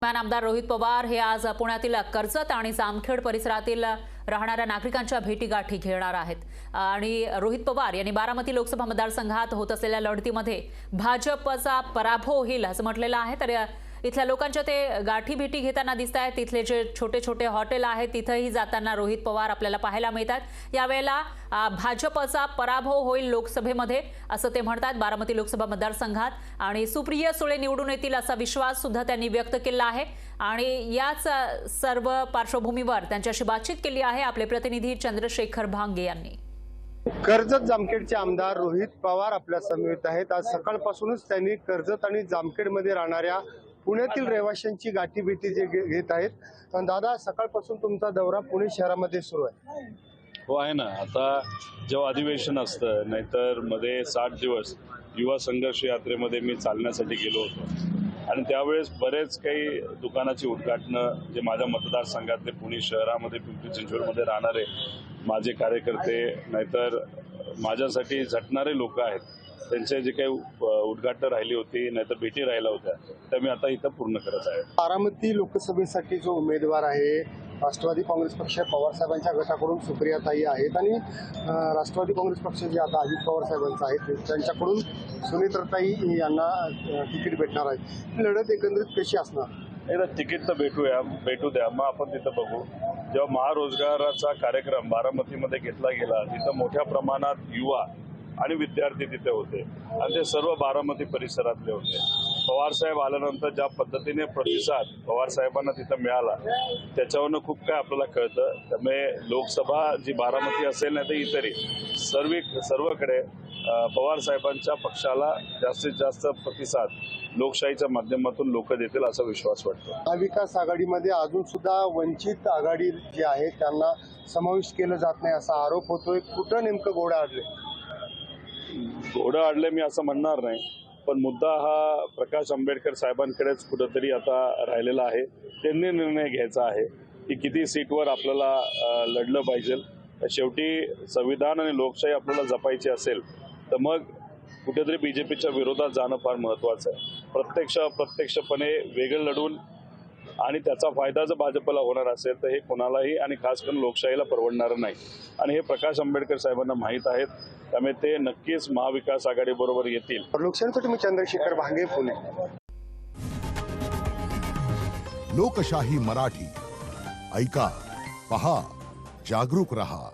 आमदार रोहित पवार हे आज पुण्यातील कर्जत आणि जामखेड परिसरातील राहणाऱ्या नागरिकांच्या भेटीगाठी घेणार आहेत आणि रोहित पवार यांनी बारामती लोकसभा मतदारसंघात होत असलेल्या लढतीमध्ये भाजपचा पराभव होईल असं म्हटलेलं आहे। तर इथल्या लोकांच्या ते गाठी भेटी घेताना दिसत आहेत। तिथले जे छोटे छोटे हॉटेल आहेत तिथेही जाताना रोहित पवार आपल्याला पाहायला मिळतात। यावेळेला भाजपचा पराभव होईल लोकसभेमध्ये असं ते म्हणतात बारामती लोकसभा मतदारसंघात, आणि सुप्रिया सुळे निवडून येतील असा विश्वास सुद्धा त्यांनी व्यक्त केला आहे। आणि याच सर्व पार्श्वभूमीवर त्यांच्याशी बातचीत केली आहे आपले प्रतिनिधी चंद्रशेखर भांगे यांनी। कर्जत जामखेडचे आमदार रोहित पवार आपल्या समवेत आहेत। आज सकाळपासूनच त्यांनी कर्जत आणि जामखेडमध्ये राहणाऱ्या पुण्यातील रहिवाशांची गाठीभेटी घेत आहेत। दादा, सकाळपासून तुमचा दौरा पुणे शहरामध्ये सुरू आहे। हो आहे ना। आता जेव्हा अधिवेशन असतं नाहीतर मध्ये 60 दिवस युवा संघर्ष यात्रेमध्ये मी चालण्यासाठी गेलो होतो आणि त्यावेळेस बरेच काही दुकानाची उद्घाटनं जे माझ्या मतदारसंघातले पुणे शहरामध्ये पिंपरी चिंचवडमध्ये राहणारे माझे कार्यकर्ते नाहीतर माझ्यासाठी झटणारे लोक आहेत त्यांचे जे काही उद्घाटन राहिली होती नाहीतर भेटी राहिल्या होत्या त्या मी आता इथं पूर्ण करत आहे। बारामती लोकसभेसाठी जो उमेदवार आहे राष्ट्रवादी काँग्रेस पक्ष पवार साहेबांच्या गटाकडून सुप्रियाताई आहेत आणि राष्ट्रवादी काँग्रेस पक्ष जे आता अजित पवार साहेबांचा आहे त्यांच्याकडून सुनेत्राताई यांना तिकीट भेटणार आहे। लढत एकंदरीत कशी असणार? एकदा तिकीट तर भेटू द्या, मग आपण तिथं बघू। जेव्हा महारोजगाराचा कार्यक्रम बारामतीमध्ये घेतला गेला तिथं मोठ्या प्रमाणात युवा आणि विद्यार्थी तिथे होते आणि ते सर्व बारामती परिसरातले होते। पवार साहेब आल्यानंतर ज्या पद्धतीने प्रतिसाद पवार साहेबांना तिथं मिळाला त्याच्यावरनं खूप काय आपल्याला कळतं। त्यामुळे लोकसभा जी बारामती असेल नाही तर इतरही सर्वकडे पवार साहेबांच्या पक्षाला जास्तीत जास्त प्रतिसाद लोकशाहीच्या माध्यमातून लोक देतील असा विश्वास वाटतो। महाविकास आघाडीमध्ये अजून सुद्धा वंचित आघाडी जी आहे त्यांना समाविष्ट केलं जात नाही असा आरोप होतोय। कुठं नेमकं घोडं अडले? घोडं अडले मी असं म्हणणार नाही, पण मुद्दा हा प्रकाश आंबेडकर साहेबांकडेच कुठंतरी आता राहिलेला आहे। त्यांनी निर्णय घ्यायचा आहे की किती सीटवर आपल्याला लढलं पाहिजे। शेवटी संविधान आणि लोकशाही आपल्याला जपायची असेल तर मग कुठेतरी बीजेपीच्या विरोधात जाणं फार महत्त्वाचं आहे। प्रत्यक्षपणे वेगळं लढून आणि त्याचा फायदा जर भाजपला होणार असेल तर हे कोणालाही आणि खास करून लोकशाहीला परवडणारं नाही आणि हे प्रकाश आंबेडकर साहेबांना माहीत आहेत। त्यामुळे ते नक्कीच महाविकास आघाडी बरोबर येतील। लोकशाहीसाठी मी चंद्रशेखर भांगे, पुणे। लोकशाही मराठी ऐका, पहा, जागरूक रहा।